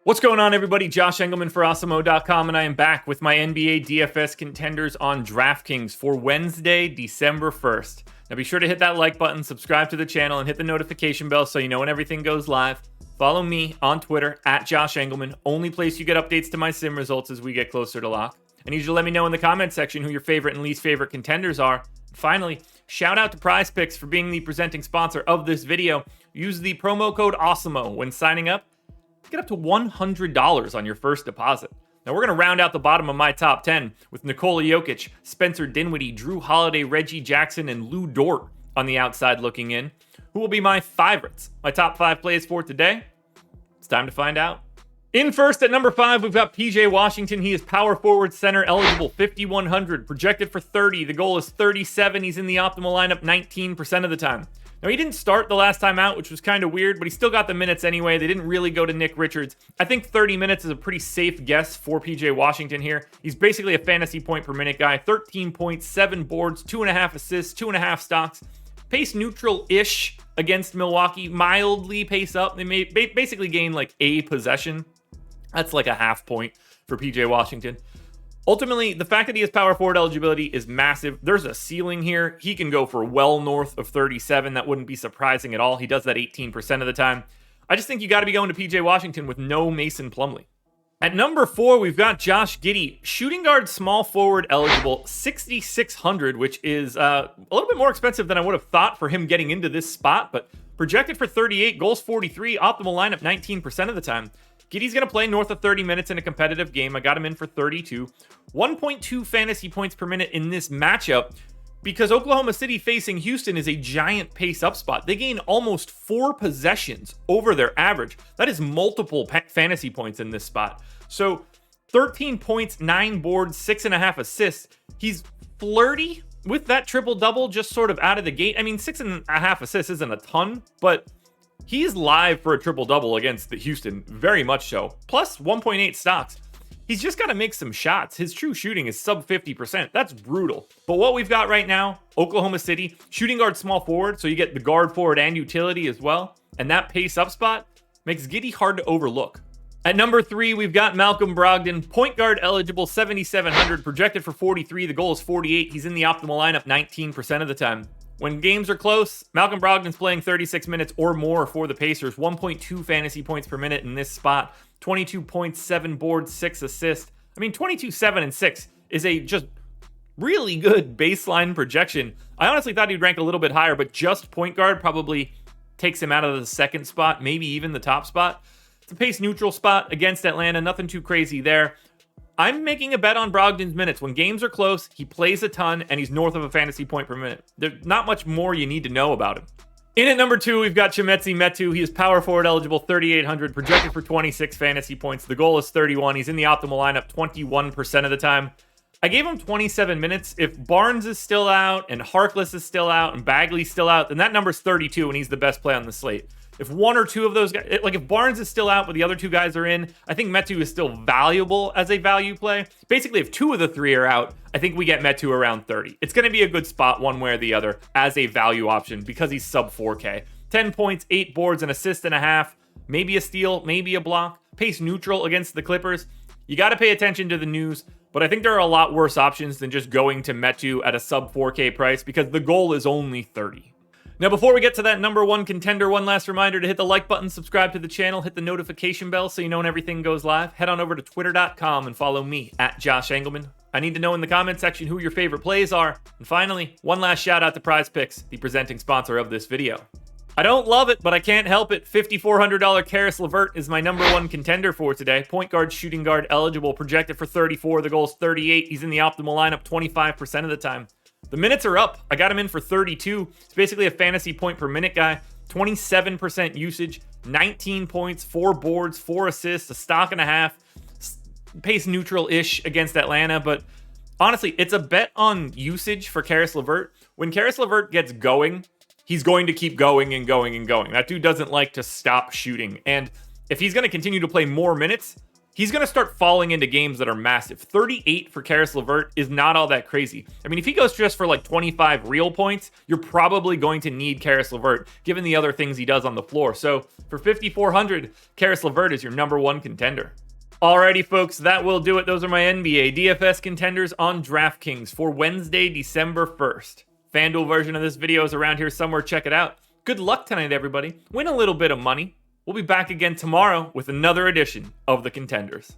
What's going on, everybody? Josh Engleman for Awesemo.com, and I am back with my NBA DFS contenders on DraftKings for Wednesday, December 1st. Now be sure to hit that like button, subscribe to the channel, and hit the notification bell so you know when everything goes live. Follow me on Twitter, at Josh Engleman, only place you get updates to my sim results as we get closer to lock. I need you to let me know in the comment section who your favorite and least favorite contenders are. Finally, shout out to PrizePicks for being the presenting sponsor of this video. Use the promo code Awesemo when signing up. Get up to $100 on your first deposit. Now we're going to round out the bottom of my top 10 with Nikola Jokic, Spencer Dinwiddie, Drew Holiday, Reggie Jackson, and Lou Dort on the outside looking in. Who will be my favorites? My top 5 plays for today? It's time to find out. In first at number 5, we've got PJ Washington. He is power forward center eligible, 5,100, projected for 30. The goal is 37. He's in the optimal lineup 19% of the time. Now, he didn't start the last time out, which was kind of weird, but he still got the minutes anyway. They didn't really go to Nick Richards. I think 30 minutes is a pretty safe guess for PJ Washington here. He's basically a fantasy point per minute guy. 13 points, 7 boards, 2.5 assists, 2.5 stocks. Pace neutral-ish against Milwaukee. Mildly pace up. They may basically gain like a possession. That's like a half point for PJ Washington. Ultimately, the fact that he has power forward eligibility is massive. There's a ceiling here. He can go for well north of 37. That wouldn't be surprising at all. He does that 18% of the time. I just think you got to be going to PJ Washington with no Mason Plumlee. At number 4, we've got Josh Giddey, shooting guard small forward eligible, 6,600, which is a little bit more expensive than I would have thought for him getting into this spot, but projected for 38, goals 43, optimal lineup 19% of the time. Giddey's going to play north of 30 minutes in a competitive game. I got him in for 32. 1.2 fantasy points per minute in this matchup because Oklahoma City facing Houston is a giant pace up spot. They gain almost 4 possessions over their average. That is multiple fantasy points in this spot. So 13 points, 9 boards, 6.5 assists. He's flirty with that triple-double just sort of out of the gate. I mean, 6.5 assists isn't a ton, but he's live for a triple-double against the Houston, very much so. Plus 1.8 stocks. He's just got to make some shots. His true shooting is sub 50%. That's brutal. But what we've got right now, Oklahoma City, shooting guard small forward, so you get the guard forward and utility as well. And that pace up spot makes Giddey hard to overlook. At number 3, we've got Malcolm Brogdon, point guard eligible, 7,700, projected for 43. The goal is 48. He's in the optimal lineup 19% of the time. When games are close, Malcolm Brogdon's playing 36 minutes or more for the Pacers, 1.2 fantasy points per minute in this spot, 22 points, 7 boards, 6 assists. I mean, 22, 7, and 6 is a just really good baseline projection. I honestly thought he'd rank a little bit higher, but just point guard probably takes him out of the second spot, maybe even the top spot. It's a pace neutral spot against Atlanta, nothing too crazy there. I'm making a bet on Brogdon's minutes. When games are close, he plays a ton, and he's north of a fantasy point per minute. There's not much more you need to know about him. In at number 2, we've got Chimezie Metu. He is power forward eligible, 3,800, projected for 26 fantasy points. The goal is 31. He's in the optimal lineup 21% of the time. I gave him 27 minutes. If Barnes is still out, and Harkless is still out, and Bagley's still out, then that number's 32, and he's the best play on the slate. If one or two of those guys, like if Barnes is still out but the other 2 guys are in, I think Metu is still valuable as a value play. Basically, if 2 of the 3 are out, I think we get Metu around 30. It's going to be a good spot one way or the other as a value option because he's sub 4K. 10 points, 8 boards, an assist and a half, maybe a steal, maybe a block. Pace neutral against the Clippers. You got to pay attention to the news, but I think there are a lot worse options than just going to Metu at a sub 4K price because the goal is only 30. Now, before we get to that number 1 contender, one last reminder to hit the like button, subscribe to the channel, hit the notification bell so you know when everything goes live. Head on over to twitter.com and follow me at Josh Engleman. I need to know in the comment section who your favorite plays are. And finally, one last shout out to PrizePicks, the presenting sponsor of this video. I don't love it, but I can't help it. $5,400 Karis LeVert is my number 1 contender for today. Point guard, shooting guard eligible, projected for 34. The goal is 38. He's in the optimal lineup 25% of the time. The minutes are up. I got him in for 32. It's basically a fantasy point per minute guy. 27% usage, 19 points, 4 boards, 4 assists, a stock and a half. Pace neutral-ish against Atlanta, but honestly, it's a bet on usage for Karis LeVert. When Karis LeVert gets going, he's going to keep going and going and going. That dude doesn't like to stop shooting. And if he's going to continue to play more minutes, he's going to start falling into games that are massive. 38 for Karis LeVert is not all that crazy. I mean, if he goes just for like 25 real points, you're probably going to need Karis LeVert, given the other things he does on the floor. So for 5,400, Karis LeVert is your number one contender. Alrighty, folks, that will do it. Those are my NBA DFS contenders on DraftKings for Wednesday, December 1st. FanDuel version of this video is around here somewhere. Check it out. Good luck tonight, everybody. Win a little bit of money. We'll be back again tomorrow with another edition of the Contenders.